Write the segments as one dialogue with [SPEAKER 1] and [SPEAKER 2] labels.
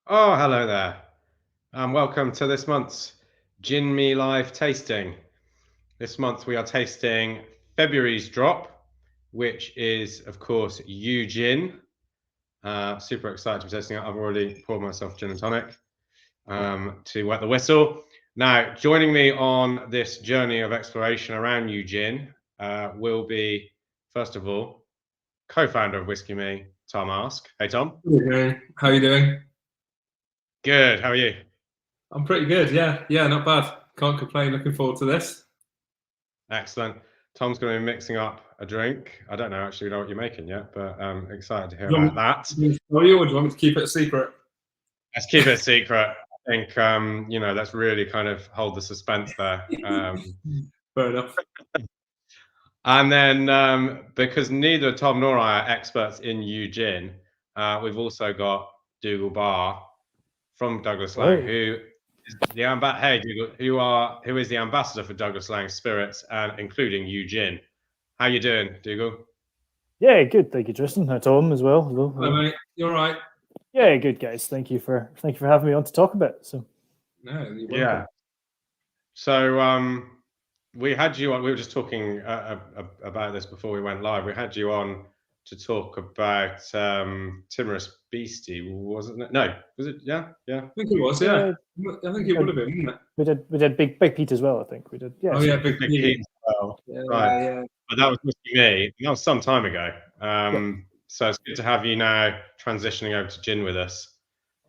[SPEAKER 1] Oh, hello there. Welcome to this month's Gin Me Live tasting. This month we are tasting February's drop, which is, of course, Gin. Super excited to be tasting it. I've already poured myself gin and tonic to wet the whistle. Now, joining me on this journey of exploration around Gin will be, first of all, co-founder of Whisky Me, Tom Ask. Hey, Tom.
[SPEAKER 2] Hey, how are you doing?
[SPEAKER 1] Good. How are you?
[SPEAKER 2] I'm pretty good. Yeah, not bad. Can't complain. Looking forward to this.
[SPEAKER 1] Excellent. Tom's going to be mixing up a drink. I don't actually know what you're making yet, but I'm excited to hear
[SPEAKER 2] Do you
[SPEAKER 1] about
[SPEAKER 2] want
[SPEAKER 1] that.
[SPEAKER 2] me to tell you, or do you want me to keep it a secret?
[SPEAKER 1] Let's keep it a secret. I think, let's really kind of hold the suspense there.
[SPEAKER 2] Fair enough.
[SPEAKER 1] And then, because neither Tom nor I are experts in gin, we've also got Dougal Barr from Douglas Lang, who is the Hey, Dougal, who is the ambassador for Douglas Lang Spirits, and including gin. How you doing, Dougal?
[SPEAKER 3] Yeah, good. Thank you, Tristan. Hi, Tom, as well.
[SPEAKER 2] Hello, mate. You all right?
[SPEAKER 3] Yeah, good, guys. Thank you for having me on to talk about it. So,
[SPEAKER 2] No, you're welcome.
[SPEAKER 1] Yeah. So we had you on. We were just talking about this before we went live. We had you on to talk about Timorous Beastie, wasn't it? No, was it? Yeah.
[SPEAKER 2] I think it was. Yeah, I think it would have been, wouldn't it?
[SPEAKER 3] we did Big Pete as well. I think we did. Yeah.
[SPEAKER 2] Oh yeah, Big Pete
[SPEAKER 1] as well.
[SPEAKER 2] Yeah,
[SPEAKER 1] right.
[SPEAKER 2] yeah.
[SPEAKER 1] But that was Whisky Me. That was some time ago. So it's good to have you now transitioning over to gin with us.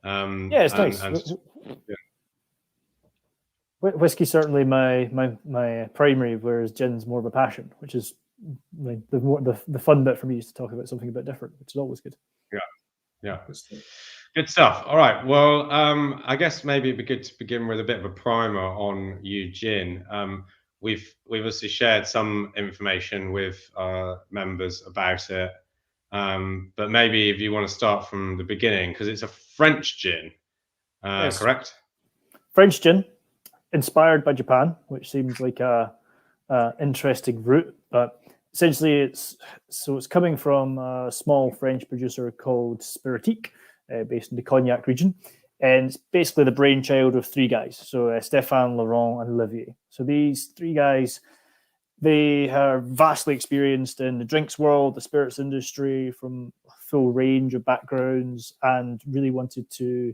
[SPEAKER 3] Yeah, it's nice. Whiskey certainly my primary, whereas gin's more of a passion, which is like the fun bit for me is to talk about something a bit different, which is always good.
[SPEAKER 1] Yeah. Good stuff. All right. Well, I guess maybe it'd be good to begin with a bit of a primer on gin. We've obviously shared some information with our members about it, but maybe if you want to start from the beginning, because it's a French gin,
[SPEAKER 3] Yes.
[SPEAKER 1] Correct?
[SPEAKER 3] French gin, inspired by Japan, which seems like a interesting route, but essentially it's coming from a small French producer called Spiritique, based in the Cognac region, and it's basically the brainchild of three guys. So Stéphane, Laurent, and Olivier. So these three guys, they are vastly experienced in the drinks world, the spirits industry, from a full range of backgrounds, and really wanted to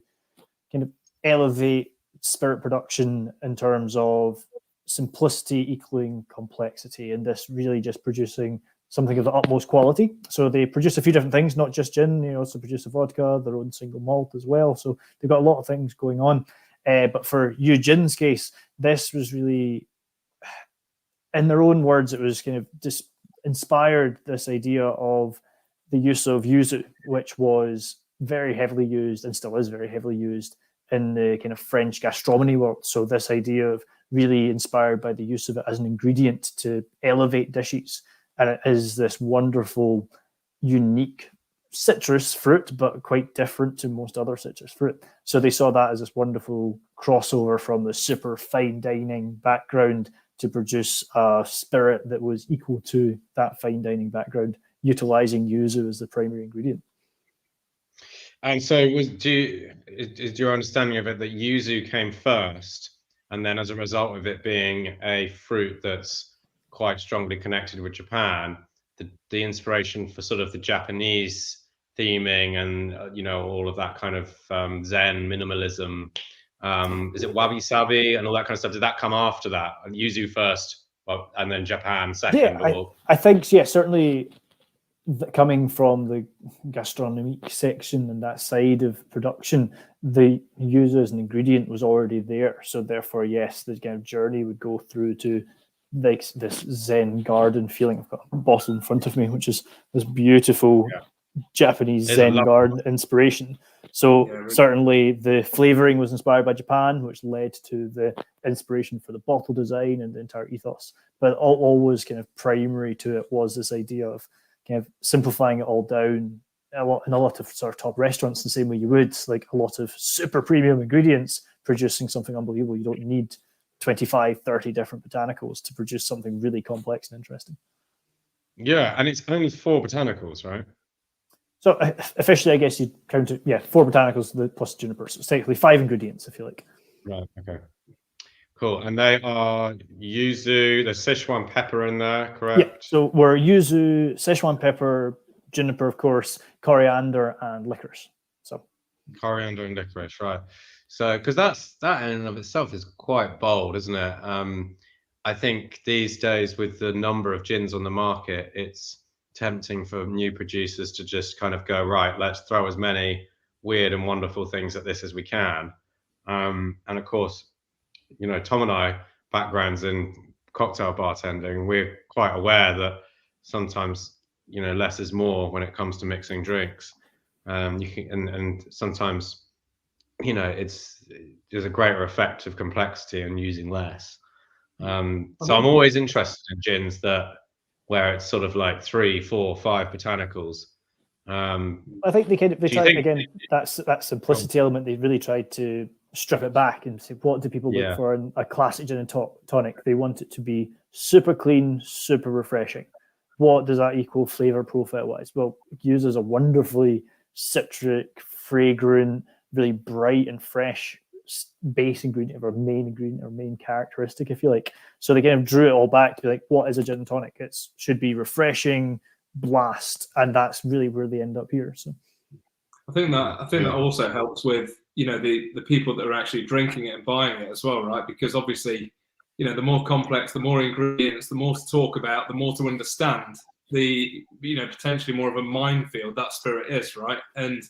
[SPEAKER 3] kind of elevate spirit production in terms of simplicity equaling complexity, and this really just producing something of the utmost quality. So they produce a few different things, not just gin. They also produce a vodka, their own single malt as well. So they've got a lot of things going on. But for Gin's case, this was really, in their own words, it was kind of just inspired this idea of the use of yuzu, which was very heavily used and still is very heavily used in the kind of French gastronomy world. So this idea of really inspired by the use of it as an ingredient to elevate dishes. And it is this wonderful, unique citrus fruit, but quite different to most other citrus fruit. So they saw that as this wonderful crossover from the super fine dining background to produce a spirit that was equal to that fine dining background, utilizing yuzu as the primary ingredient.
[SPEAKER 1] And so is your understanding of it that yuzu came first, and then as a result of it being a fruit that's quite strongly connected with Japan, the inspiration for sort of the Japanese theming and all of that kind of Zen minimalism, is it wabi sabi and all that kind of stuff? Did that come after that? And yuzu first, and then Japan second?
[SPEAKER 3] Yeah, I think certainly coming from the gastronomique section and that side of production, the yuzu as an ingredient was already there. So therefore, yes, the kind of journey would go through to like this Zen garden feeling. I've got a bottle in front of me, which is this beautiful Japanese Zen garden inspiration. So certainly the flavoring was inspired by Japan, which led to the inspiration for the bottle design and the entire ethos. But always kind of primary to it was this idea of kind of simplifying it all down in a lot of sort of top restaurants, the same way you would, like a lot of super premium ingredients producing something unbelievable. You don't need 25, 30 different botanicals to produce something really complex and interesting.
[SPEAKER 1] Yeah, and it's only 4 botanicals, right?
[SPEAKER 3] So officially, I guess you count it, 4 botanicals plus juniper. So it's technically 5 ingredients, if you like.
[SPEAKER 1] Right, okay. Cool. And they are yuzu, there's Sichuan pepper in there, correct?
[SPEAKER 3] Yeah, so we're yuzu, Sichuan pepper, juniper, of course, coriander, and licorice. So
[SPEAKER 1] coriander and licorice, right. So, because that in and of itself is quite bold, isn't it? I think these days with the number of gins on the market, it's tempting for new producers to just kind of go, right, let's throw as many weird and wonderful things at this as we can. And of course, you know, Tom and I, backgrounds in cocktail bartending, we're quite aware that sometimes, you know, less is more when it comes to mixing drinks. You can, and sometimes, you know, there's a greater effect of complexity in using less. So I'm always interested in gins where it's sort of like 3, 4, 5 botanicals.
[SPEAKER 3] I think they tried again. That simplicity element. They really tried to strip it back and say, what do people look for in a classic gin and tonic? They want it to be super clean, super refreshing. What does that equal flavor profile wise? Well, it uses a wonderfully citric, fragrant, really bright and fresh base ingredient or main characteristic, if you like. So they kind of drew it all back to be like, what is a gin and tonic? It should be refreshing, blast, and that's really where they end up here. So
[SPEAKER 2] I think that also helps with, you know, the people that are actually drinking it and buying it as well, right? Because obviously, you know, the more complex, the more ingredients, the more to talk about, the more to understand, the, you know, potentially more of a minefield that spirit is, right? And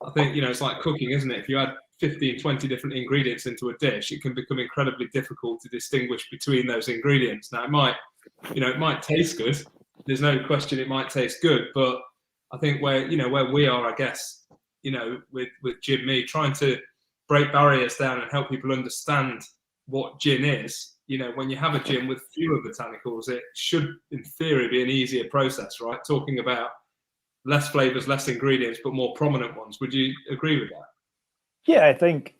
[SPEAKER 2] I think, you know, it's like cooking, isn't it? If you add 15, 20 different ingredients into a dish, it can become incredibly difficult to distinguish between those ingredients. Now, it might taste good. There's no question it might taste good, but I think where we are, I guess, you know, with Gin Me, trying to break barriers down and help people understand what gin is. You know, when you have a gin with fewer botanicals, it should, in theory, be an easier process, right? Talking about less flavors, less ingredients, but more prominent ones. Would you agree with that?
[SPEAKER 3] Yeah, I think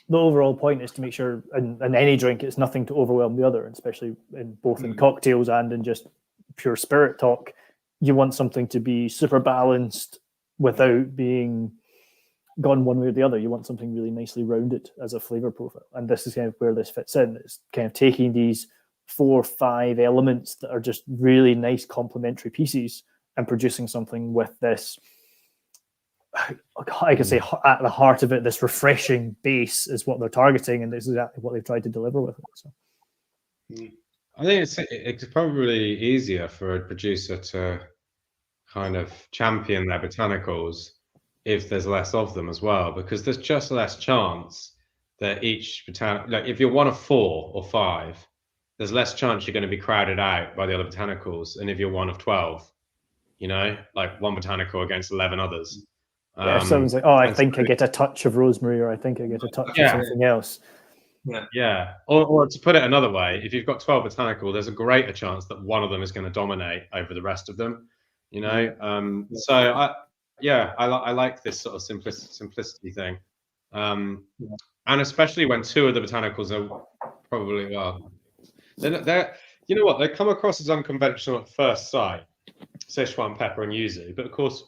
[SPEAKER 3] the overall point is to make sure in any drink it's nothing to overwhelm the other, especially in both in cocktails and in just pure spirit talk. You want something to be super balanced without being gone one way or the other. You want something really nicely rounded as a flavor profile. And this is kind of where this fits in. It's kind of taking these 4 or 5 elements that are just really nice complementary pieces and producing something with this, I can say at the heart of it, this refreshing base is what they're targeting, and this is exactly what they've tried to deliver with it. So
[SPEAKER 1] I think it's probably easier for a producer to kind of champion their botanicals if there's less of them as well, because there's just less chance that each botanical, like if you're one of 4 or 5, there's less chance you're going to be crowded out by the other botanicals. And if you're one of 12, you know, like one botanical against 11 others.
[SPEAKER 3] If someone's like, oh, I think I get a touch of rosemary, or I think I get a touch of something else.
[SPEAKER 1] Yeah. Or to put it another way, if you've got 12 botanical, there's a greater chance that one of them is going to dominate over the rest of them, you know? So I like this sort of simplicity thing. And especially when 2 of the botanicals are probably, they're you know what, they come across as unconventional at first sight, Sichuan pepper and yuzu, but of course,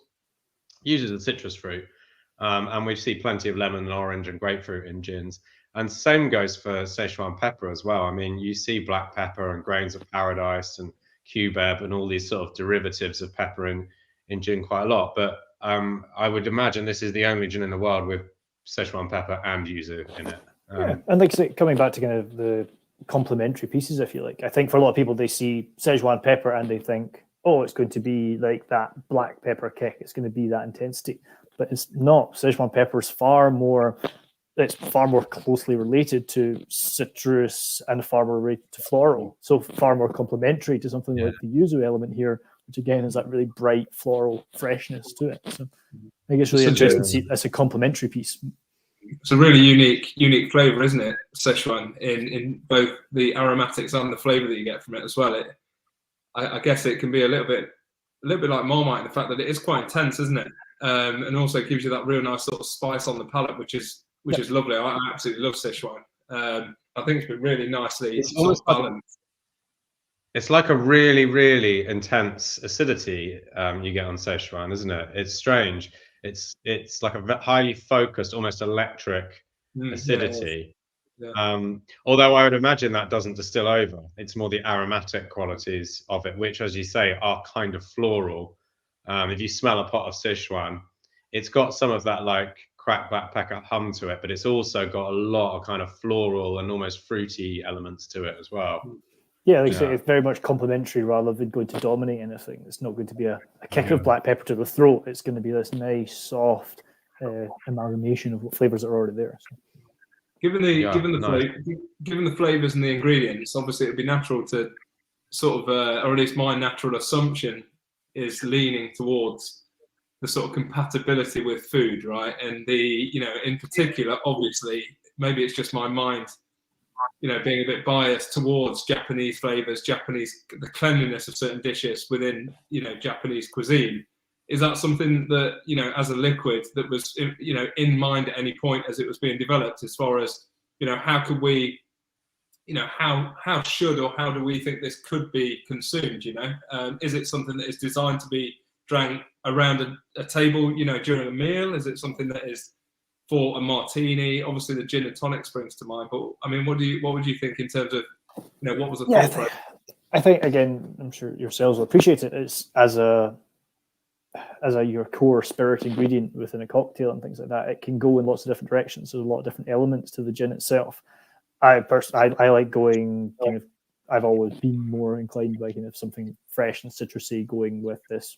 [SPEAKER 1] yuzu is a citrus fruit, and we see plenty of lemon and orange and grapefruit in gins. And same goes for Sichuan pepper as well. I mean, you see black pepper and grains of paradise and cubeb and all these sort of derivatives of pepper in gin quite a lot. But I would imagine this is the only gin in the world with Sichuan pepper and yuzu in it.
[SPEAKER 3] And like I say, coming back to kind of the complementary pieces, if you like, I think for a lot of people, they see Sichuan pepper and they think, oh, it's going to be like that black pepper kick. It's going to be that intensity, but it's not. Sichuan pepper is far more closely related to citrus and far more related to floral. So far more complementary to something like the yuzu element here, which again is that really bright floral freshness to it. So I think it's really interesting to see as a complementary piece.
[SPEAKER 2] It's a really unique flavor, isn't it, Sichuan, in both the aromatics and the flavor that you get from it as well. I guess it can be a little bit like Marmite in the fact that it is quite intense, isn't it? And also gives you that real nice sort of spice on the palate, which is lovely. I absolutely love Sichuan. I think it's been really nicely balanced.
[SPEAKER 1] It's like a really, really intense acidity you get on Szechuan, isn't it? It's strange. It's like a highly focused, almost electric acidity. Although I would imagine that doesn't distill over. It's more the aromatic qualities of it, which, as you say, are kind of floral. If you smell a pot of Sichuan, it's got some of that like crack black pepper hum to it, but it's also got a lot of kind of floral and almost fruity elements to it as well.
[SPEAKER 3] Yeah, like I say, it's very much complementary rather than going to dominate anything. It's not going to be a kick of black pepper to the throat. It's going to be this nice, soft amalgamation of what flavors are already there. So.
[SPEAKER 2] Given the flavors and the ingredients, obviously it'd be natural to sort of, or at least my natural assumption is leaning towards the sort of compatibility with food, right? And in particular, obviously, maybe it's just my mind, being a bit biased towards Japanese flavors, the cleanliness of certain dishes within, Japanese cuisine. Is that something that, as a liquid that was, in mind at any point as it was being developed, as far as, how could we, how should or how do we think this could be consumed, Is it something that is designed to be drank around a table, during a meal? Is it something that is for a martini? Obviously, the gin and tonic springs to mind, but I mean, what would you think in terms of, what was the thought process?
[SPEAKER 3] I think, again, I'm sure yourselves will appreciate it. It's as your core spirit ingredient within a cocktail and things like that. It can go in lots of different directions. There's a lot of different elements to the gin itself. I like going kind of. I've always been more inclined by kind of something fresh and citrusy, going with this,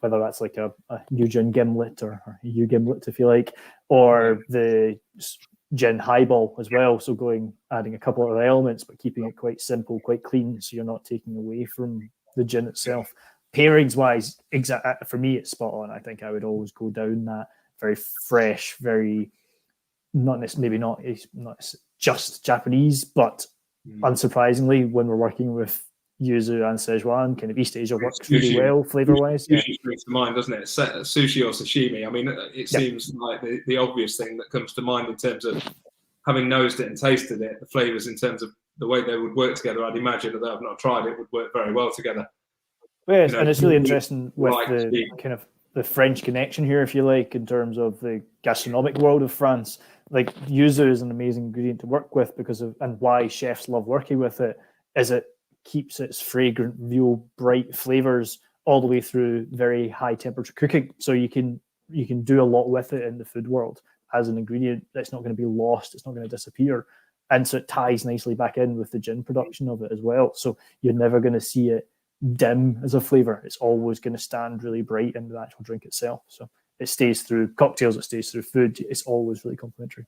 [SPEAKER 3] whether that's like a new gin gimlet or a new gimlet, if you like, or the gin highball as well. So adding a couple of elements, but keeping it quite simple, quite clean, so you're not taking away from the gin itself. Pairings wise, for me, it's spot on. I think I would always go down that very fresh, very not just Japanese, but unsurprisingly, when we're working with yuzu and Szechuan, kind of East Asia works really well flavor wise.
[SPEAKER 2] Sushi springs to mind, doesn't it? Sushi or sashimi. I mean, it seems like the obvious thing that comes to mind in terms of having nosed it and tasted it. The flavors in terms of the way they would work together, I'd imagine, although I've not tried it, would work very well together.
[SPEAKER 3] Yes, and it's really interesting with the kind of the French connection here, if you like, in terms of the gastronomic world of France. Like yuzu is an amazing ingredient to work with and why chefs love working with it is it keeps its fragrant, real bright flavors all the way through very high temperature cooking. So you can do a lot with it in the food world as an ingredient that's not going to be lost. It's not going to disappear. And so it ties nicely back in with the gin production of it as well. So you're never going to see it dim as a flavor. It's always going to stand really bright in the actual drink itself. So it stays through cocktails, it stays through food. It's always really complementary.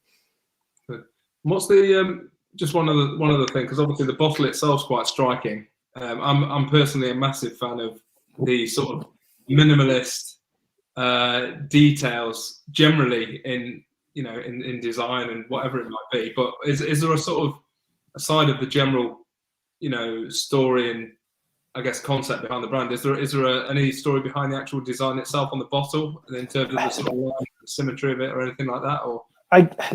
[SPEAKER 2] What's the just one other thing, because obviously the bottle itself is quite striking. I'm personally a massive fan of the sort of minimalist details generally in design and whatever it might be. But is there a sort of a side of the general story and I guess concept behind the brand? Is there any story behind the actual design itself on the bottle, in terms of the sort of line, the symmetry of it, or anything like that? Or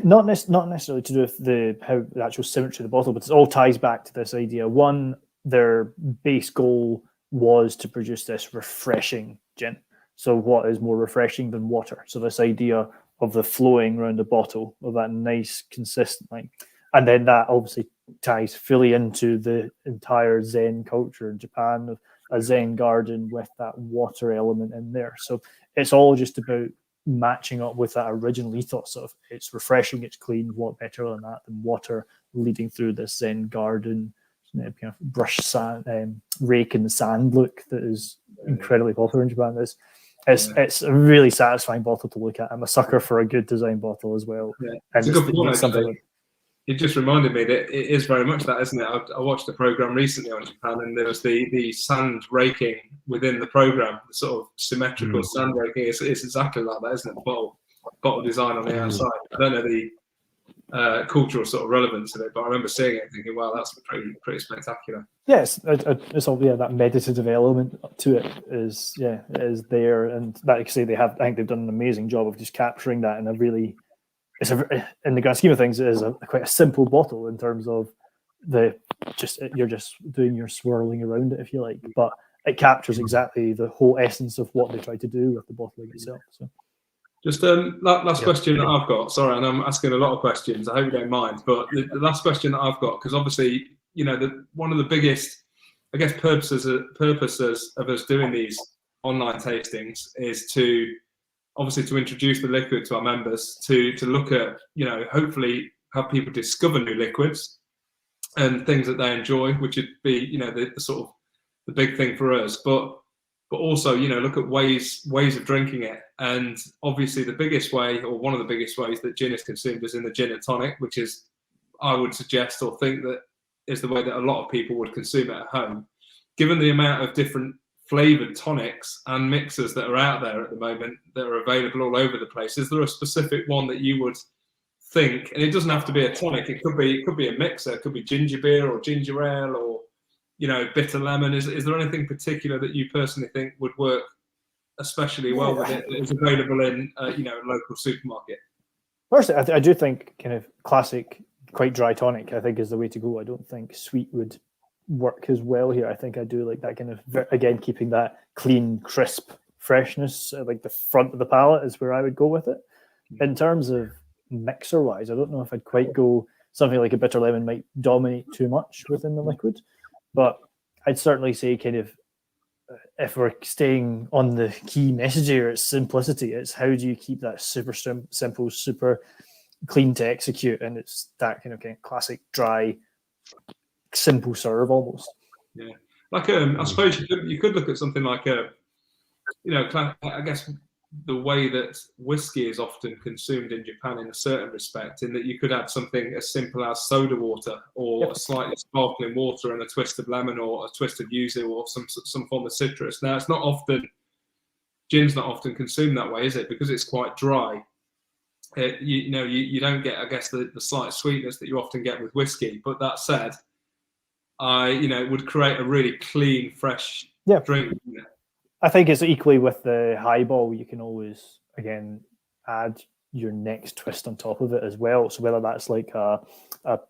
[SPEAKER 3] not necessarily to do with the actual symmetry of the bottle, but it all ties back to this idea. One, their base goal was to produce this refreshing gin. So what is more refreshing than water? So this idea of the flowing around the bottle, of that nice consistent line. And then that obviously ties fully into the entire Zen culture in Japan, of a Zen garden with that water element in there. So it's all just about matching up with that original ethos of it's refreshing, it's clean. What better than that than water leading through this Zen garden, kind of brush sand, rake in the sand look that is incredibly popular in Japan. It's a really satisfying bottle to look at. I'm a sucker for a good design bottle as well.
[SPEAKER 2] Yeah. And it's a good point, it just reminded me that it is very much that, isn't it? I watched a program recently on Japan, and there was the sand raking within the program, the sort of symmetrical sand raking. It's exactly like that, isn't it? The bottle design on the outside. I don't know the cultural sort of relevance of it, but I remember seeing it and thinking, wow, that's pretty spectacular.
[SPEAKER 3] Yes, it's all that meditative element to it is there, and like I say, I think they've done an amazing job of just capturing that in a really. In the grand scheme of things, it is quite a simple bottle in terms of the you're just doing your swirling around it, if you like, but it captures exactly the whole essence of what they try to do with the bottling itself. So.
[SPEAKER 2] Just last question that I've got. Sorry, and I'm asking a lot of questions. I hope you don't mind. But the last question that I've got, because obviously, one of the biggest, I guess, purposes of us doing these online tastings is to introduce the liquid to our members, to look at, hopefully have people discover new liquids and things that they enjoy, which would be, the sort of the big thing for us. But also, look at ways of drinking it. And obviously the biggest way, or one of the biggest ways that gin is consumed is in the gin and tonic, which is, I would suggest or think that is the way that a lot of people would consume it at home. Given the amount of different flavored tonics and mixers that are out there at the moment that are available all over the place, is there a specific one that you would think, and it doesn't have to be a tonic, it could be a mixer, it could be ginger beer or ginger ale or bitter lemon. Is there anything particular that you personally think would work especially well with it that is available in a local supermarket?
[SPEAKER 3] Personally, I do think kind of classic, quite dry tonic, I think, is the way to go. I don't think sweet would work as well here. I think I do like that kind of, again, keeping that clean, crisp freshness, like the front of the palate is where I would go with it. In terms of mixer wise, I don't know if I'd quite go something like a bitter lemon might dominate too much within the liquid, but I'd certainly say kind of, if we're staying on the key message here, it's simplicity. It's how do you keep that super simple, super clean to execute, and it's that kind of classic dry, simple serve almost.
[SPEAKER 2] Yeah, like I suppose you could look at something like I guess the way that whiskey is often consumed in Japan in a certain respect, in that you could add something as simple as soda water or a slightly sparkling water and a twist of lemon or a twist of yuzu or some form of citrus. Now, it's not often, gin's not often consumed that way, is it? Because it's quite dry. You don't get, I guess, the slight sweetness that you often get with whiskey. But that said, it would create a really clean, fresh drink.
[SPEAKER 3] I think it's equally with the highball. You can always, again, add your next twist on top of it as well. So whether that's like a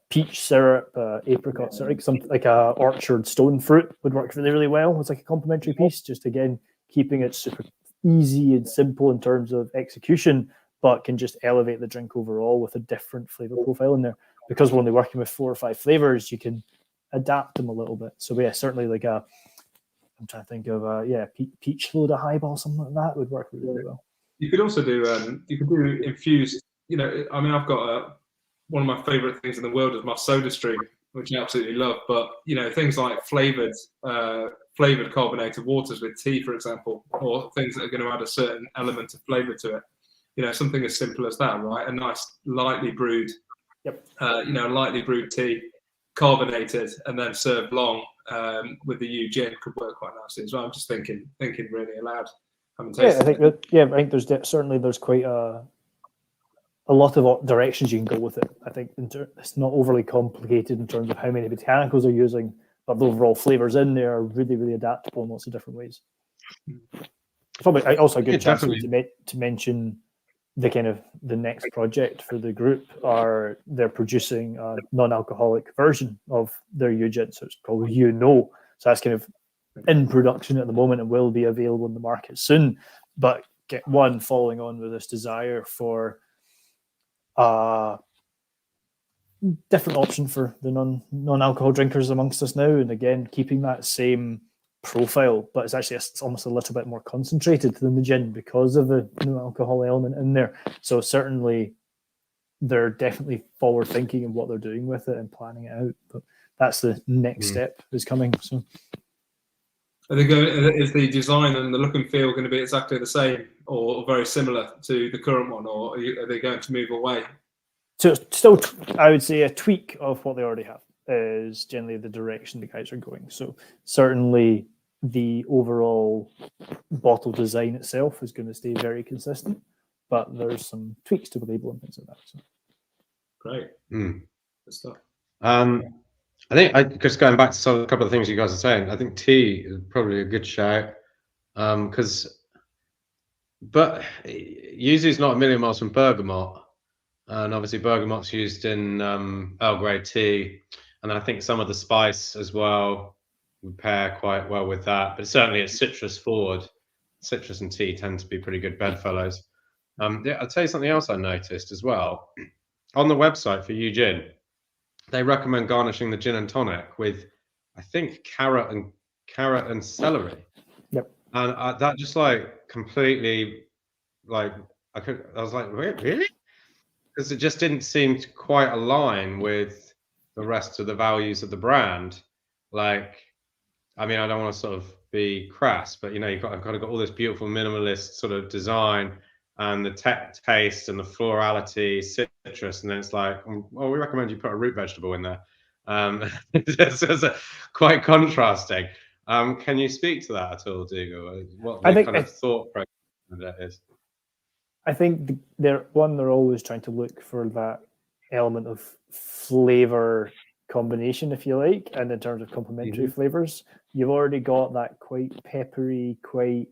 [SPEAKER 3] peach syrup, apricot syrup, something like a orchard stone fruit would work really, really well. It's like a complementary piece, just again, keeping it super easy and simple in terms of execution, but can just elevate the drink overall with a different flavor profile in there. Because we're only working with 4 or 5 flavors, you can adapt them a little bit. So yeah, certainly like I'm trying to think of peach soda highball, something like that would work really, really well.
[SPEAKER 2] You could also do infused. I've got one of my favorite things in the world is my soda stream, which I absolutely love. But things like flavored carbonated waters with tea, for example, or things that are going to add a certain element of flavor to it. Something as simple as that, right? A nice lightly brewed, lightly brewed tea, carbonated, and then served long with the gin could work quite nicely as well. I'm just thinking really aloud. I think
[SPEAKER 3] there's quite a lot of directions you can go with it. I think it's not overly complicated in terms of how many botanicals they're using, but the overall flavors in there are really, really adaptable in lots of different ways. Probably also a good chance to mention the kind of the next project for the group are they're producing a non-alcoholic version of their gin, so it's probably so that's kind of in production at the moment and will be available in the market soon. But get one following on with this desire for a different option for the non-alcohol drinkers amongst us now, and again keeping that same profile, but it's almost a little bit more concentrated than the gin because of the no alcohol element in there. So certainly they're definitely forward thinking in what they're doing with it and planning it out. But that's the next step is coming. So
[SPEAKER 2] is the design and the look and feel going to be exactly the same or very similar to the current one, or are they going to move away?
[SPEAKER 3] So still, I would say a tweak of what they already have is generally the direction the guys are going. So certainly the overall bottle design itself is going to stay very consistent, but there's some tweaks to the label and things like that. So.
[SPEAKER 2] Great. Good stuff.
[SPEAKER 1] I think just going back to a couple of things you guys are saying, I think tea is probably a good shout but yuzu is not a million miles from bergamot, and obviously bergamot's used in Earl Grey tea. and I think some of the spice as well would pair quite well with that. But certainly it's citrus forward. Citrus and tea tend to be pretty good bedfellows. Yeah, I'll tell you something else I noticed as well. On the website for Yu Gin, they recommend garnishing the gin and tonic with, I think, carrot and celery.
[SPEAKER 3] Yep.
[SPEAKER 1] And that just like completely, like I was like, really? Because it just didn't seem to quite align with the rest of the values of the brand. Like, I mean, I don't want to sort of be crass, but you know, I've got all this beautiful minimalist sort of design and the taste and the florality, citrus, and then it's like, well, we recommend you put a root vegetable in there. It's quite contrasting. Can you speak to that at all, Dougal? What the kind of thought process that is?
[SPEAKER 3] I think they're always trying to look for that element of flavor combination, if you like, and in terms of complementary flavors, you've already got that quite peppery, quite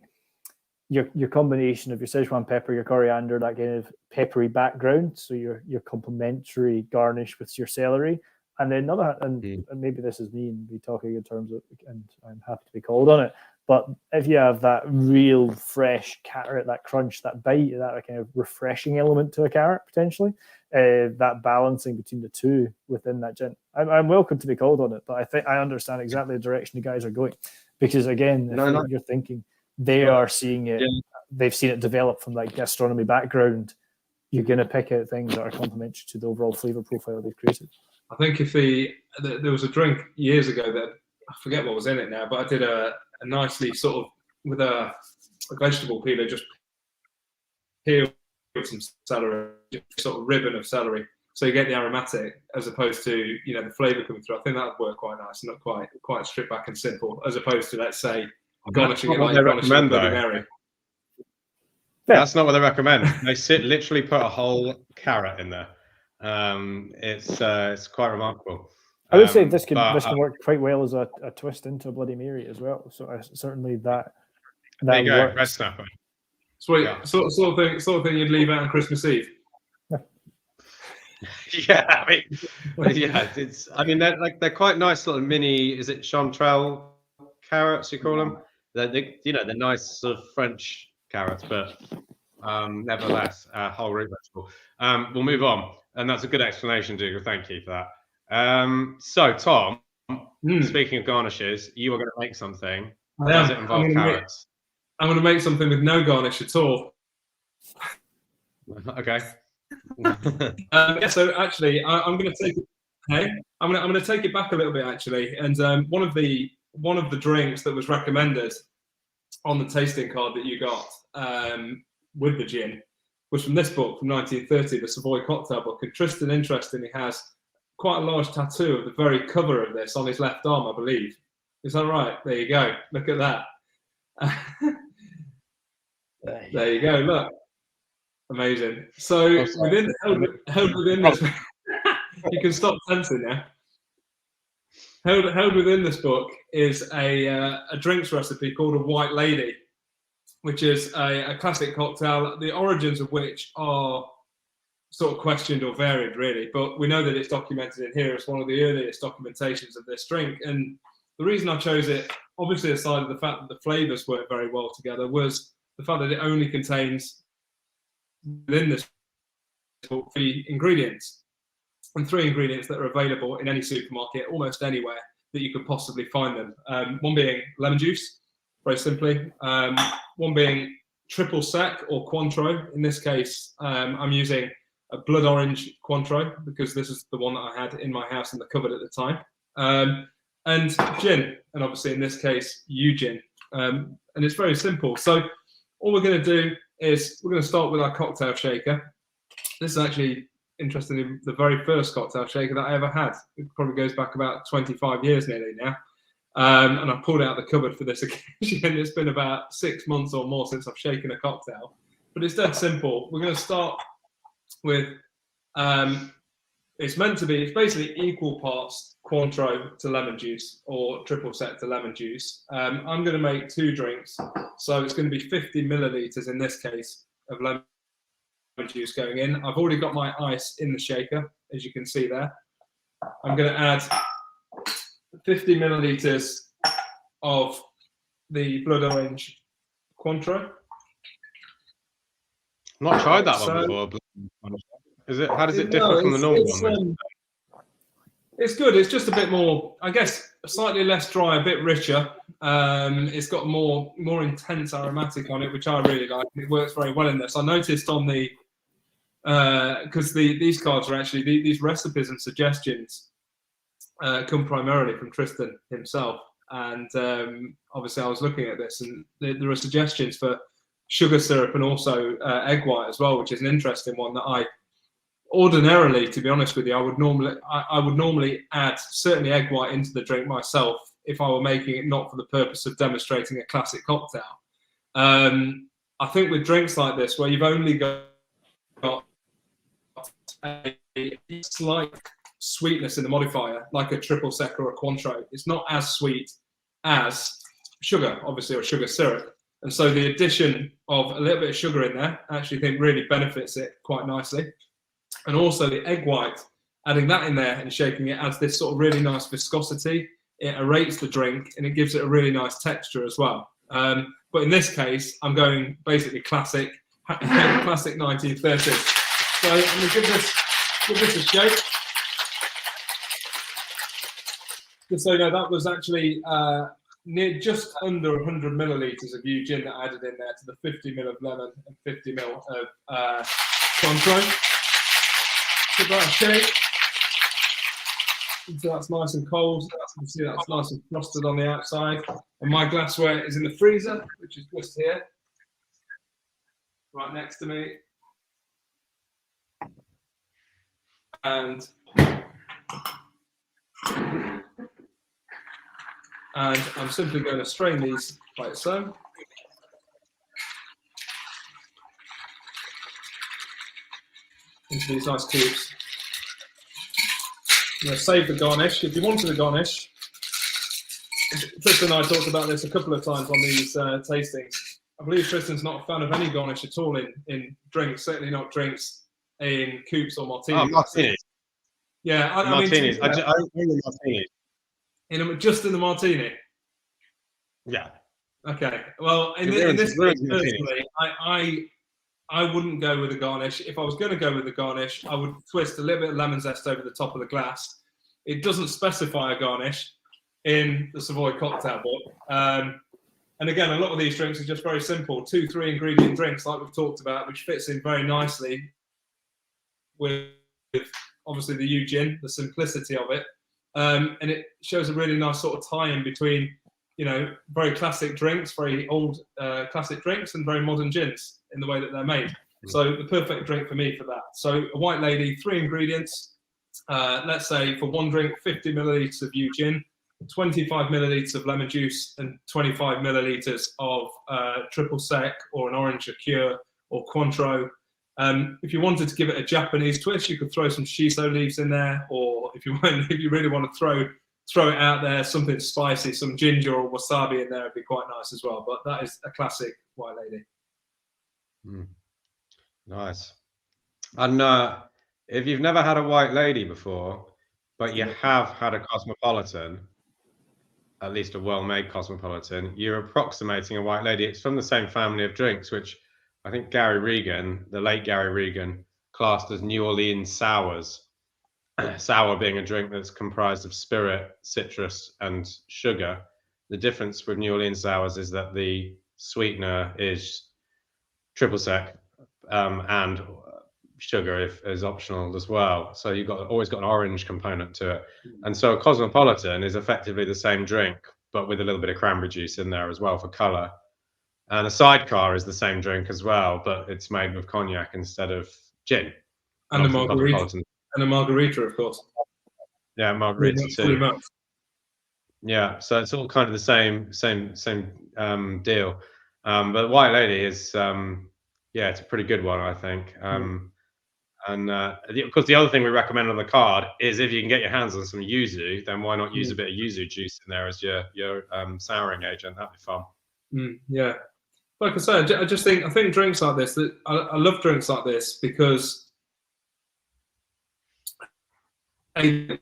[SPEAKER 3] your combination of your Szechuan pepper, your coriander, that kind of peppery background. So your complementary garnish with your celery, and then and maybe this is me and me talking in terms of, and I'm happy to be called on it. But if you have that real fresh carrot, that crunch, that bite, that kind of refreshing element to a carrot potentially, that balancing between the two within that gin, I'm welcome to be called on it. But I think I understand exactly the direction the guys are going, because again, you're thinking they are seeing it, they've seen it develop from that gastronomy background. You're going to pick out things that are complementary to the overall flavor profile they've created.
[SPEAKER 2] I think if there was a drink years ago that I forget what was in it now, but I did a nicely sort of with a vegetable peeler, just peeled some celery, sort of ribbon of celery, so you get the aromatic as opposed to the flavour coming through. I think that would work quite nice, not quite stripped back and simple, as opposed to, let's say, garnishing it like garnishing Bloody Mary.
[SPEAKER 1] That's not what they recommend. They literally put a whole carrot in there. It's quite remarkable.
[SPEAKER 3] I would say this can work quite well as a twist into a Bloody Mary as well. So certainly that
[SPEAKER 1] there you go,
[SPEAKER 3] works.
[SPEAKER 1] Red Snapper.
[SPEAKER 2] Sweet, sort of thing you'd leave out on Christmas Eve.
[SPEAKER 1] Yeah, I mean, it's. I mean, they're quite nice little mini. Is it chanterelle carrots you call them? They're they're nice sort of French carrots, but nevertheless, whole root vegetable. We'll move on, and that's a good explanation, Dougal. Thank you for that. So Tom, speaking of garnishes, you are going to make something. Does it involve carrots?
[SPEAKER 2] I'm going to make something with no garnish at all.
[SPEAKER 1] Okay.
[SPEAKER 2] So actually, I'm going to take it. Hey, I'm going to take it back a little bit actually, and one of the drinks that was recommended on the tasting card that you got with the gin was from this book from 1930, the Savoy Cocktail Book. And Tristan, interestingly, has quite a large tattoo of the very cover of this on his left arm, I believe. Is that right? There you go. Look at that. There you go. Look, amazing. So held within this, you can stop tensing now. Held within this book is a drinks recipe called a White Lady, which is a classic cocktail, the origins of which are sort of questioned or varied, really. But we know that it's documented in here as one of the earliest documentations of this drink. And the reason I chose it, obviously aside of the fact that the flavours work very well together, was the fact that it only contains within this book 3 ingredients. And 3 ingredients that are available in any supermarket, almost anywhere that you could possibly find them. One being lemon juice, very simply. One being triple sec or Cointreau. In this case, I'm using a blood orange Cointreau because this is the one that I had in my house in the cupboard at the time. And gin, and obviously in this case, Yu Gin. And it's very simple. So all we're going to do is we're going to start with our cocktail shaker. This is actually, interestingly, the very first cocktail shaker that I ever had. It probably goes back about 25 years nearly now. And I pulled out the cupboard for this occasion. It's been about 6 months or more since I've shaken a cocktail. But it's dead simple. We're going to start with, it's basically equal parts Cointreau to lemon juice or triple sec to lemon juice. I'm going to make 2 drinks. So it's going to be 50 millilitres in this case of lemon juice going in. I've already got my ice in the shaker, as you can see there. I'm going to add 50 milliliters of the blood orange Cointreau.
[SPEAKER 1] Not tried that one before. Is it? How does it differ from the normal one?
[SPEAKER 2] It's good. It's just a bit more, I guess, slightly less dry, a bit richer. It's got more intense aromatic on it, which I really like. It works very well in this. I noticed on the because these cards are actually these recipes and suggestions come primarily from Tristan himself, and obviously I was looking at this, and there are suggestions for sugar syrup and also egg white as well, which is an interesting one that I ordinarily, to be honest with you, I would normally add certainly egg white into the drink myself if I were making it not for the purpose of demonstrating a classic cocktail. I think with drinks like this, where you've only got a slight sweetness in the modifier, like a triple sec or a Cointreau, it's not as sweet as sugar, obviously, or sugar syrup. And so the addition of a little bit of sugar in there, I actually think really benefits it quite nicely. And also the egg white, adding that in there and shaking it adds this sort of really nice viscosity. It aerates the drink and it gives it a really nice texture as well. But in this case, I'm going basically classic 1930s. So I'm going to give this a shake. Just so you know, that was actually just under 100 milliliters of gin that I added in there to the 50 ml of lemon and 50 ml of Cointreau. Give that a shake. So that's nice and cold. You can see that's nice and frosted on the outside. And my glassware is in the freezer, which is just here, right next to me. And I'm simply going to strain these like so. Into these nice cubes. I'm going to save the garnish. If you wanted a garnish, Tristan and I talked about this a couple of times on these tastings. I believe Tristan's not a fan of any garnish at all in drinks, certainly not drinks in coupes or martinis.
[SPEAKER 1] Oh, martinis.
[SPEAKER 2] Yeah,
[SPEAKER 1] martinis.
[SPEAKER 2] I
[SPEAKER 1] mean martinis.
[SPEAKER 2] Just in the martini?
[SPEAKER 1] Yeah.
[SPEAKER 2] Okay. Well, in this case, personally, I wouldn't go with a garnish. If I was going to go with a garnish, I would twist a little bit of lemon zest over the top of the glass. It doesn't specify a garnish in the Savoy cocktail book. And again, a lot of these drinks are just very simple, 2-3 ingredient drinks like we've talked about, which fits in very nicely with obviously the gin, the simplicity of it. And it shows a really nice sort of tie-in between, you know, very classic drinks, very old classic drinks, and very modern gins in the way that they're made. So the perfect drink for me for that. So a white lady, 3 ingredients. Let's say for one drink, 50 milliliters of gin, 25 milliliters of lemon juice, and 25 milliliters of triple sec or an orange liqueur or Cointreau. If you wanted to give it a Japanese twist, you could throw some shiso leaves in there, or if you really want to throw it out there, something spicy, some ginger or wasabi in there would be quite nice as well. But that is a classic white lady.
[SPEAKER 1] Nice. And if you've never had a white lady before, but you have had a cosmopolitan, at least a well-made cosmopolitan, you're approximating a white lady. It's from the same family of drinks, which I think Gary Regan, the late Gary Regan, classed as New Orleans sours. Sour being a drink that's comprised of spirit, citrus, and sugar. The difference with New Orleans sours is that the sweetener is triple sec, and sugar is optional as well. So you've always got an orange component to it. And so a cosmopolitan is effectively the same drink, but with a little bit of cranberry juice in there as well for color. And a sidecar is the same drink as well, but it's made with cognac instead of gin.
[SPEAKER 2] And a margarita. And a margarita, of course.
[SPEAKER 1] Yeah, margarita too. Yeah, so it's all kind of the same deal. But White Lady is, yeah, it's a pretty good one, I think. And of course, the other thing we recommend on the card is if you can get your hands on some yuzu, then why not use a bit of yuzu juice in there as your souring agent? That'd be fun.
[SPEAKER 2] Yeah, like I said, I think drinks like this. I love drinks like this because they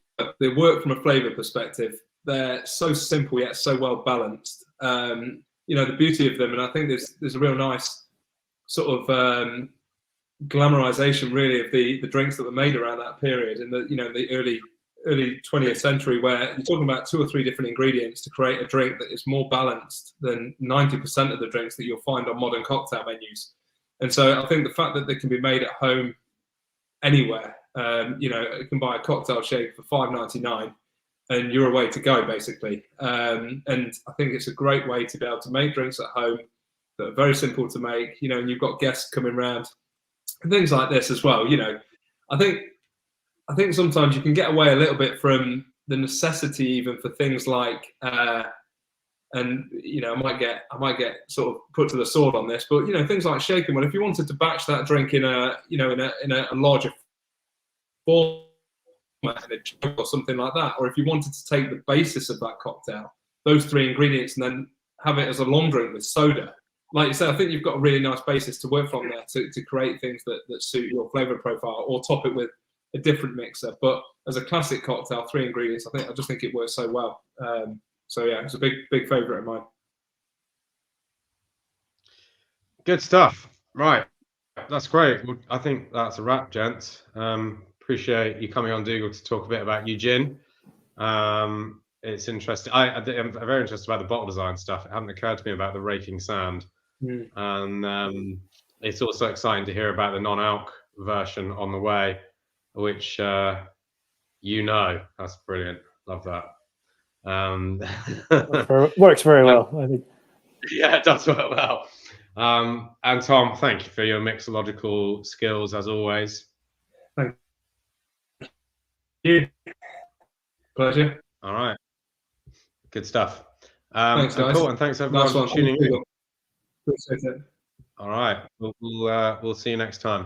[SPEAKER 2] work from a flavour perspective. they're so simple yet so well balanced. You know, the beauty of them, and I think there's a real nice sort of glamorization really of the drinks that were made around that period in the, you know, the early 20th century, where you're talking about 2 or 3 different ingredients to create a drink that is more balanced than 90% of the drinks that you'll find on modern cocktail menus. And so I think the fact that they can be made at home anywhere, you know, you can buy a cocktail shake for $5.99 and you're away to go, basically. And I think it's a great way to be able to make drinks at home that are very simple to make, you know, and you've got guests coming around and things like this as well. You know, I think sometimes you can get away a little bit from the necessity even for things like, and you know, I might get sort of put to the sword on this, but you know, things like shaken. Well, if you wanted to batch that drink in a, you know, in a larger format, in a jug or something like that, or if you wanted to take the basis of that cocktail, those 3 ingredients, and then have it as a long drink with soda, like you said, I think you've got a really nice basis to work from there to create things that suit your flavor profile, or top it with a different mixer. But as a classic cocktail, 3 ingredients, I just think it works so well. So yeah, it's a big favorite of mine.
[SPEAKER 1] Good stuff. Right, that's great. Well, I think that's a wrap, gents. Appreciate you coming on, Dougal, to talk a bit about your gin. It's interesting. I'm very interested about the bottle design stuff. It hadn't occurred to me about the raking sand. And it's also exciting to hear about the non-alc version on the way, which you know, that's brilliant. Love that.
[SPEAKER 3] Works very well, I think.
[SPEAKER 1] Yeah, it does work well. And Tom, thank you for your mixological skills as always.
[SPEAKER 2] Thank you. Pleasure.
[SPEAKER 1] All right. Good stuff.
[SPEAKER 2] Thanks, guys.
[SPEAKER 1] Cool, and thanks everyone for tuning in.
[SPEAKER 2] Appreciate it.
[SPEAKER 1] All right. We'll see you next time.